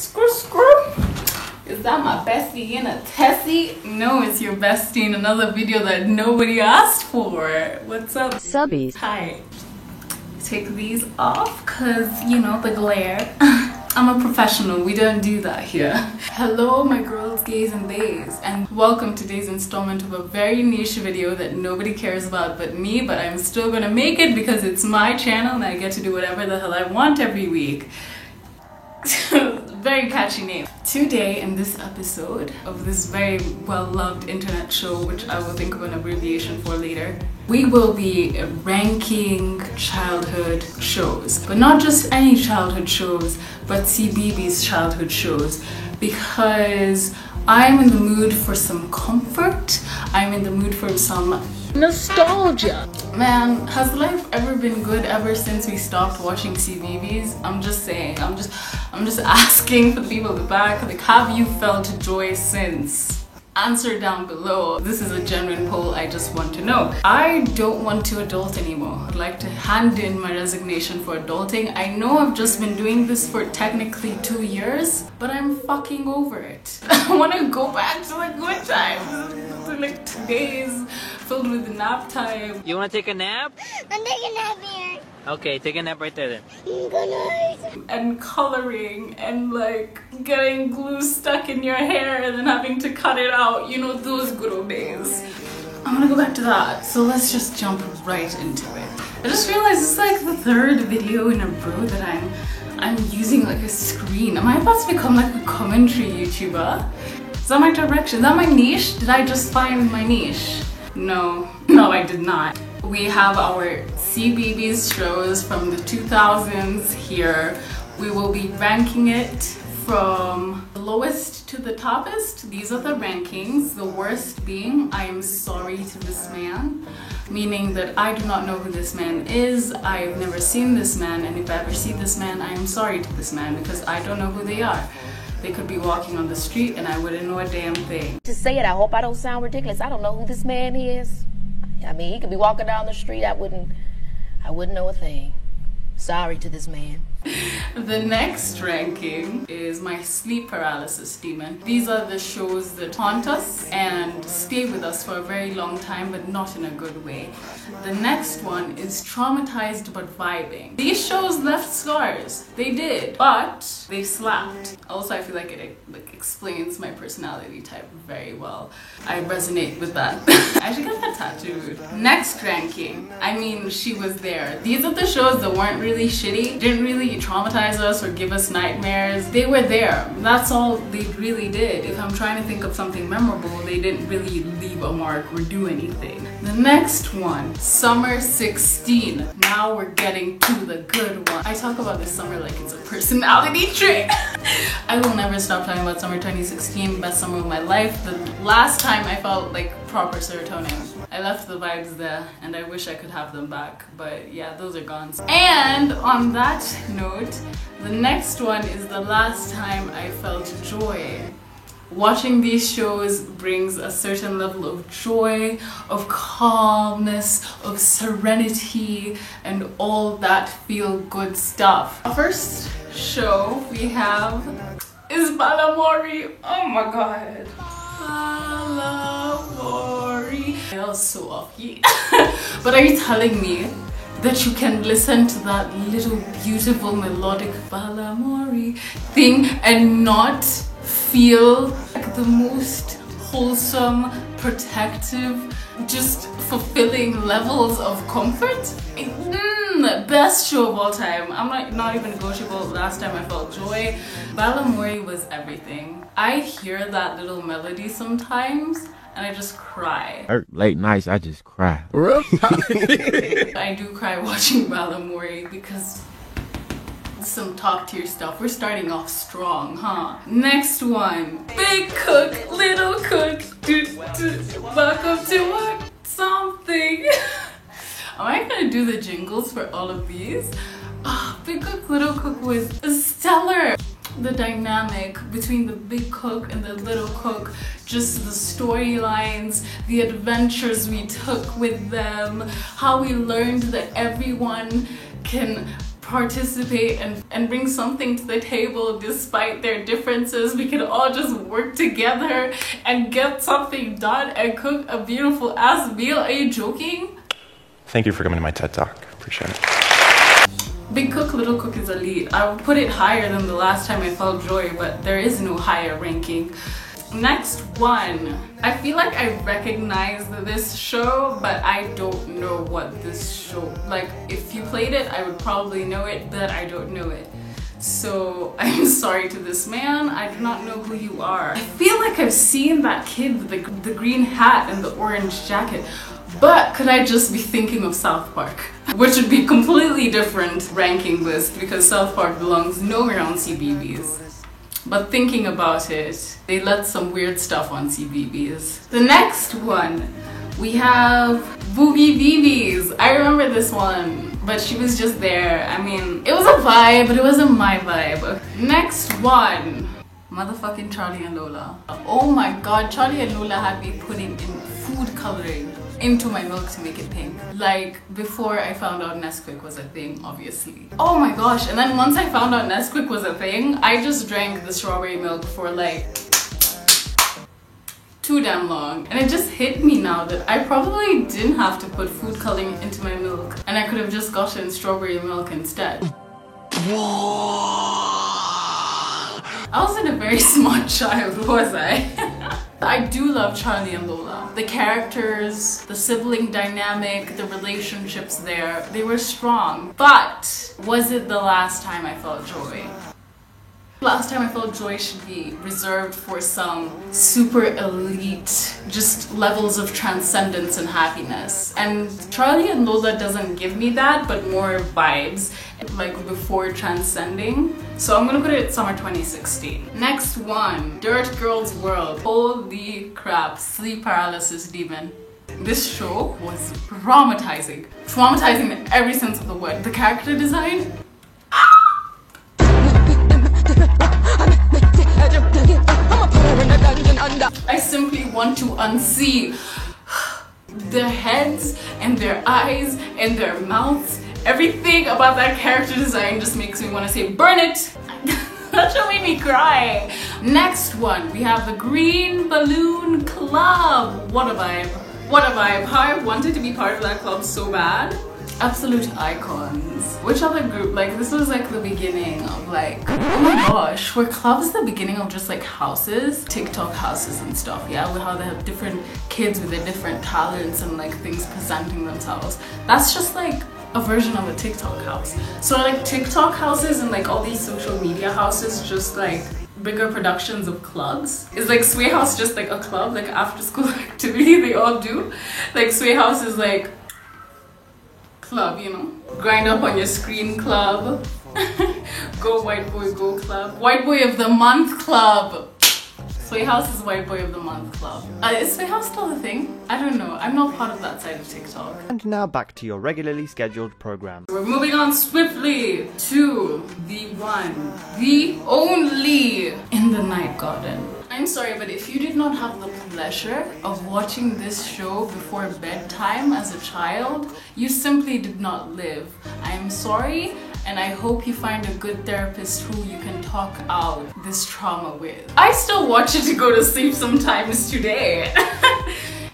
Screw, screw. Is that my bestie in a Tessie? No, it's your bestie in another video that nobody asked for. What's up? Subbies. Hi. Take these off because, you know, the glare. I'm a professional, we don't do that here. Hello my girls, gays and bays, and welcome to today's installment of a very niche video that nobody cares about but me, but I'm still gonna make it because it's my channel and I get to do whatever the hell I want every week. Very catchy name. Today in this episode of this very well-loved internet show, which I will think of an abbreviation for later, we will be ranking childhood shows. But not just any childhood shows, but CBeebies childhood shows. Because I'm in the mood for some comfort. I'm in the mood for some nostalgia. Man, has life ever been good ever since we stopped watching CBeebies? I'm just saying, I'm just asking for the people at the back, like, have you felt joy since? Answer down below. This is a genuine poll, I just want to know. I don't want to adult anymore. I'd like to hand in my resignation for adulting. I know I've just been doing this for technically 2 years, but I'm fucking over it. I want to go back to like good times, to like days filled with nap time. You want to take a nap? I'm taking a nap here. Okay, take a nap right there then. Good night. And coloring and like getting glue stuck in your hair and then having to cut it out, you know, those good old days. I want to go back to that, so let's just jump right into it. I just realized it's like the third video in a row that I'm using like a screen. Am I about to become like a commentary YouTuber? Is that my direction? Is that my niche? Did I just find my niche? No, I did not. We have our CBeebies shows from the 2000s here. We will be ranking it from the lowest to the toppest. These are the rankings, the worst being I am sorry to this man, meaning that I do not know who this man is, I've never seen this man, and if I ever see this man, I am sorry to this man because I don't know who they are. They could be walking on the street and I wouldn't know a damn thing. To say it, I hope I don't sound ridiculous. I don't know who this man is. I mean, he could be walking down the street, I wouldn't know a thing. Sorry to this man. The next ranking is my sleep paralysis demon. These are the shows that haunt us and stay with us for a very long time, but not in a good way. The next one is traumatized but vibing. These shows left scars. They did, but they slapped. Also, I feel like it explains my personality type very well. I resonate with that. I should get that tattooed. Next ranking. I mean, she was there. These are the shows that weren't really shitty, didn't really traumatize us or give us nightmares. They were there. That's all they really did. If I'm trying to think of something memorable, they didn't really leave a mark or do anything. The next one, Summer 16. Now we're getting to the good one. I talk about this summer like it's a personality trait. I will never stop talking about summer 2016, best summer of my life. The last time I felt like proper serotonin. I left the vibes there and I wish I could have them back, but yeah, those are gone. And on that note, the next one is the last time I felt joy. Watching these shows brings a certain level of joy, of calmness, of serenity, and all that feel-good stuff. Our first show we have is Balamory. Oh my god. Balamory. I was so off key. But are you telling me that you can listen to that little beautiful melodic Balamory thing and not feel like the most wholesome, protective, just fulfilling levels of comfort? Best show of all time. I'm not even negotiable. Last time I felt joy. Balamory was everything. I hear that little melody sometimes and I just cry. Late nights, I just cry. I do cry watching Balamory because some top tier stuff. We're starting off strong, huh? Next one, Big Cook, Little Cook, welcome to what? Something. Am I gonna do the jingles for all of these? Oh, Big Cook, Little Cook was stellar. The dynamic between the Big Cook and the Little Cook, just the storylines, the adventures we took with them, how we learned that everyone can participate and bring something to the table despite their differences. We can all just work together and get something done and cook a beautiful ass meal. Are you joking? Thank you for coming to my TED Talk. Appreciate it. Big Cook, Little Cook is elite. I would put it higher than the last time I felt joy, but there is no higher ranking. Next one. I feel like I recognize this show, but I don't know what this show, like if you played it, I would probably know it, but I don't know it. So I'm sorry to this man, I do not know who you are. I feel like I've seen that kid with the green hat and the orange jacket. But could I just be thinking of South Park? Which would be completely different ranking list because South Park belongs nowhere on CBeebies. But thinking about it, they let some weird stuff on CBeebies. The next one, we have Boogie BBs. I remember this one, but she was just there. I mean, it was a vibe, but it wasn't my vibe. Next one, motherfucking Charlie and Lola. Oh my god, Charlie and Lola had me putting in food coloring into my milk to make it pink. Like before I found out Nesquik was a thing, obviously. Oh my gosh, and then once I found out Nesquik was a thing, I just drank the strawberry milk for like too damn long. And it just hit me now that I probably didn't have to put food coloring into my milk and I could have just gotten strawberry milk instead. I wasn't a very smart child, was I? I do love Charlie and Lola. The characters, the sibling dynamic, the relationships there, they were strong. But was it the last time I felt joy? Last time I felt joy should be reserved for some super elite, just levels of transcendence and happiness. And Charlie and Lola doesn't give me that, but more vibes, like before transcending. So I'm gonna put it summer 2016. Next one, Dirt Girls World. Holy crap, sleep paralysis demon. This show was traumatizing. Traumatizing in every sense of the word. The character design, I simply want to unsee their heads and their eyes and their mouths. Everything about that character design just makes me want to say, burn it! That should make me cry. Next one, we have the Green Balloon Club. What a vibe. What a vibe. How I wanted to be part of that club so bad. Absolute icons. Which other group? Like this was like the beginning of like, oh my gosh, were clubs the beginning of just like houses? TikTok houses and stuff, yeah? With how they have different kids with their different talents and like things presenting themselves. That's just like a version of a TikTok house. So like TikTok houses and like all these social media houses just like bigger productions of clubs. Is like Sway House just like a club, like after school activity they all do? Like Sway House is like club, you know, grind up on your screen club. Go white boy go club, white boy of the month club. Sway House is white boy of the month club. Is Sway House still a thing? I don't know, I'm not part of that side of TikTok. And now back to your regularly scheduled program. We're moving on swiftly to the one, the only In the Night Garden. I'm sorry, but if you did not have the pleasure of watching this show before bedtime as a child, you simply did not live. I am sorry, and I hope you find a good therapist who you can talk out this trauma with. I still watch it to go to sleep sometimes today.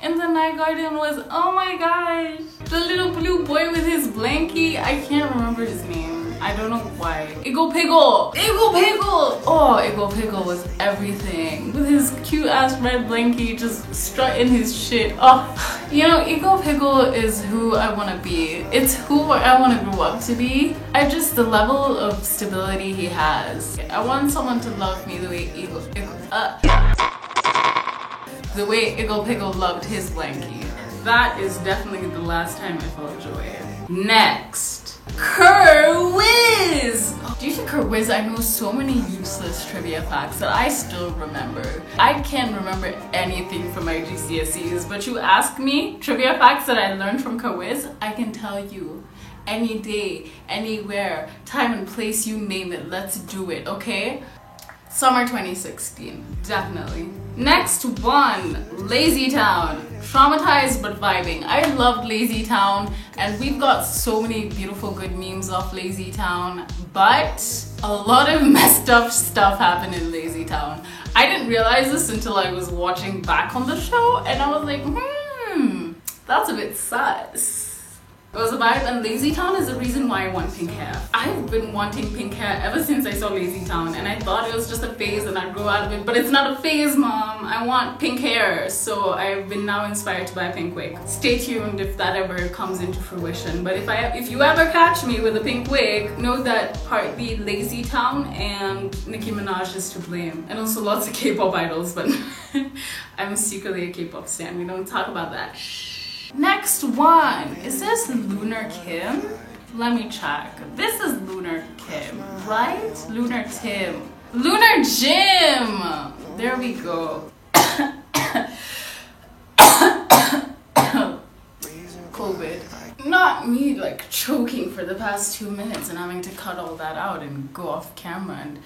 In the Night Garden was, oh my gosh, the little blue boy with his blankie. I can't remember his name. I don't know why. Iggle Piggle! Iggle Piggle! Oh, Iggle Piggle was everything. With his cute ass red blankie just strutting his shit. Oh, you know, Iggle Piggle is who I want to be. It's who I want to grow up to be. The level of stability he has. I want someone to love me the way the way Iggle Piggle loved his blankie. That is definitely the last time I felt joy. Next, Kerwiz! Due to Kerwiz, I know so many useless trivia facts that I still remember. I can't remember anything from my GCSEs, but you ask me trivia facts that I learned from Kerwiz, I can tell you. Any day, anywhere, time and place, you name it, let's do it, okay? Summer 2016, definitely. Next one, Lazy Town. Traumatized but vibing. I loved Lazy Town, and we've got so many beautiful good memes of Lazy Town, but a lot of messed up stuff happened in Lazy Town. I didn't realize this until I was watching back on the show, and I was like, that's a bit sus. It was a vibe, and Lazy Town is the reason why I want pink hair. I've been wanting pink hair ever since I saw Lazy Town, and I thought it was just a phase and I'd grow out of it, but it's not a phase, mom. I want pink hair, so I've been now inspired to buy a pink wig. Stay tuned if that ever comes into fruition, but if you ever catch me with a pink wig, know that partly Lazy Town and Nicki Minaj is to blame, and also lots of K-pop idols, but I'm secretly a K-pop stan. We don't talk about that. Next one, is this Lunar Kim? Let me check. This is Lunar Kim, right? Lunar Tim. Lunar Jim! There we go. COVID. Not me like choking for the past 2 minutes and having to cut all that out and go off camera and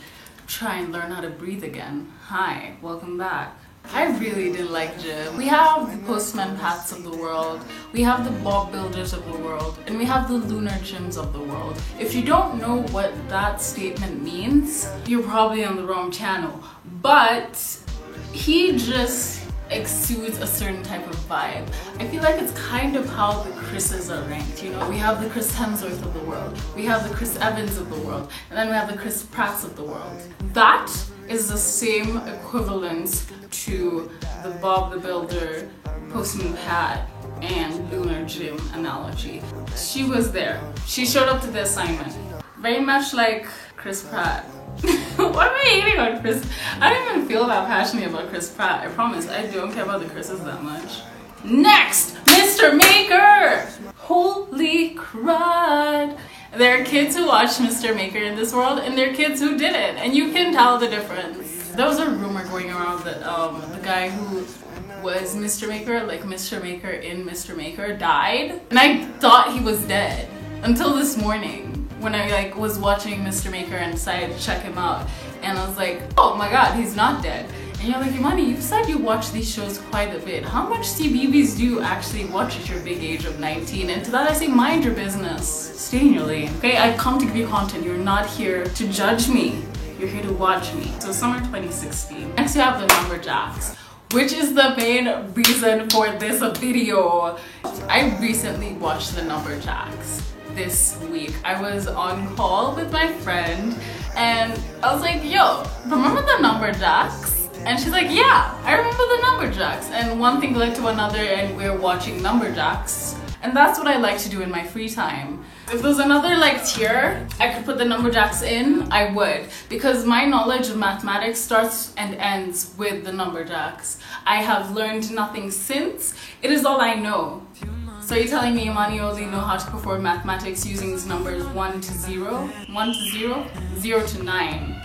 try and learn how to breathe again. Hi, welcome back. I really didn't like Jim. We have the Postman Pats of the world, we have the Bob Builders of the world, and we have the Lunar Jims of the world. If you don't know what that statement means, you're probably on the wrong channel. But he just exudes a certain type of vibe. I feel like it's kind of how the Chris's are ranked, you know? We have the Chris Hemsworth of the world, we have the Chris Evans of the world, and then we have the Chris Pratts of the world. That is the same equivalence to the Bob the Builder, Postman Pat, and Lunar Jim analogy. She was there. She showed up to the assignment. Very much like Chris Pratt. Why am I hating on Chris? I don't even feel that passionate about Chris Pratt. I promise, I don't care about the Chris's that much. Next, Mr. Maker! Holy crud! There are kids who watch Mr. Maker in this world, and there are kids who didn't, and you can tell the difference. There was a rumor going around that the guy who was Mr. Maker, like Mr. Maker in Mr. Maker, died, and I thought he was dead until this morning when I was watching Mr. Maker and decided to check him out, and I was like, oh my god, he's not dead. And you're like, Imani, you've said you watch these shows quite a bit. How much CBeebies do you actually watch at your big age of 19? And to that I say, mind your business. Stay in your lane. Okay, I've come to give you content. You're not here to judge me. You're here to watch me. So summer 2016. Next you have the Numberjacks, which is the main reason for this video. I recently watched the Numberjacks this week. I was on call with my friend and I was like, yo, remember the Numberjacks? And she's like, yeah, I remember the Numberjacks. And one thing led to another and we're watching Numberjacks. And that's what I like to do in my free time. If there's another tier I could put the Numberjacks in, I would. Because my knowledge of mathematics starts and ends with the Numberjacks. I have learned nothing since. It is all I know. So you're telling me, Imani, only know how to perform mathematics using these numbers 1 to 0? 1 to 0? 0 to 9.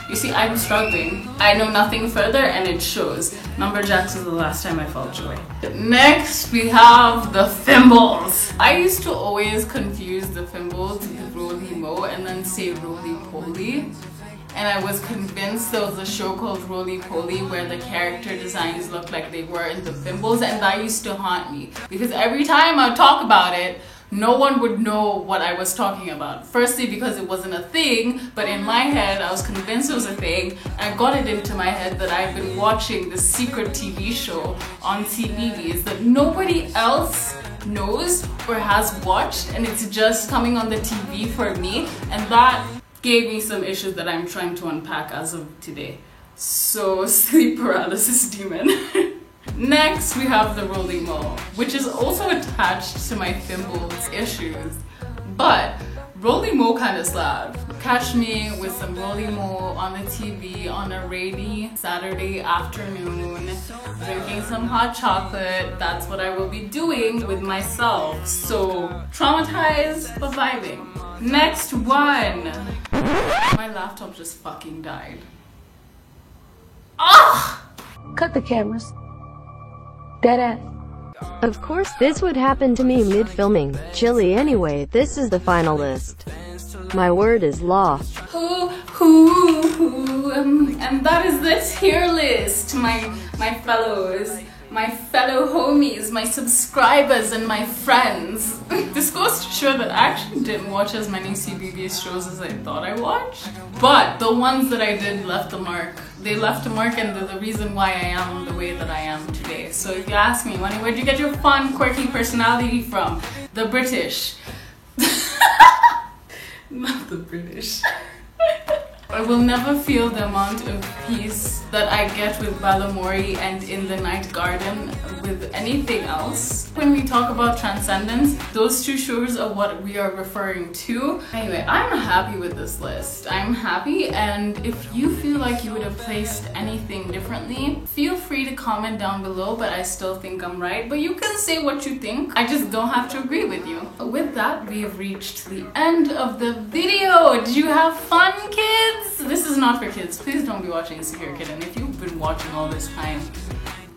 You see, I'm struggling. I know nothing further and it shows. Numberjacks was the last time I felt joy. Next, we have the Thimbles. I used to always confuse the Thimbles with Roly Mo and then say Roly Poly. And I was convinced there was a show called Roly Poly where the character designs looked like they were in the Thimbles, and that used to haunt me. Because every time I talk about it, no one would know what I was talking about. Firstly, because it wasn't a thing, but in my head, I was convinced it was a thing. I got it into my head that I've been watching this secret TV show on CBeebies that nobody else knows or has watched, and it's just coming on the TV for me, and that gave me some issues that I'm trying to unpack as of today. So, sleep paralysis demon. Next, we have the Roly Mo, which is also attached to my Thimbles issues. But Roly Mo kind of slap. Catch me with some Roly Mo on the TV on a rainy Saturday afternoon, drinking some hot chocolate. That's what I will be doing with myself. So, traumatized but vibing. Next one. My laptop just fucking died. Ah! Cut the cameras. Deadass. Of course this would happen to me mid-filming. Chilly anyway, this is the final list. My word is law. And that is the tier list, my fellows, my fellow homies, my subscribers, and my friends. This goes to show that I actually didn't watch as many CBeebies shows as I thought I watched, but the ones that I did left a mark. They left a mark, and they're the reason why I am the way that I am today. So if you ask me, where'd you get your fun, quirky personality from? The British. Not the British. I will never feel the amount of peace that I get with Balamory and In the Night Garden with anything else. When we talk about transcendence, those two shows are what we are referring to. Anyway, I'm happy with this list. I'm happy, and if you feel like you would have placed anything differently, feel free to comment down below, but I still think I'm right. But you can say what you think. I just don't have to agree with you. With that, we have reached the end of the video. Did you have fun, kids? This is not for kids. Please don't be watching Insecure Kitten. If you've been watching all this time,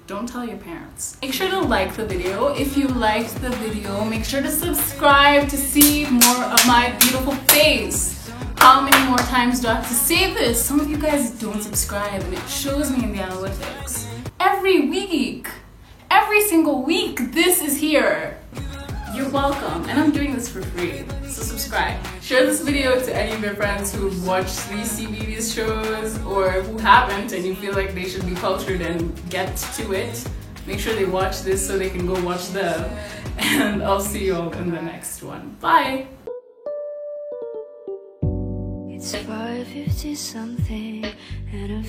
don't tell your parents. Make sure to like the video. If you liked the video, make sure to subscribe to see more of my beautiful face. How many more times do I have to say this? Some of you guys don't subscribe, and it shows me in the analytics. Every week, every single week, this is here. You're welcome, and I'm doing this for free, so subscribe. Share this video to any of your friends who've watched these CBeebies shows or who haven't and you feel like they should be cultured and get to it. Make sure they watch this so they can go watch them, and I'll see you all in the next one. Bye! It's 5:50 something and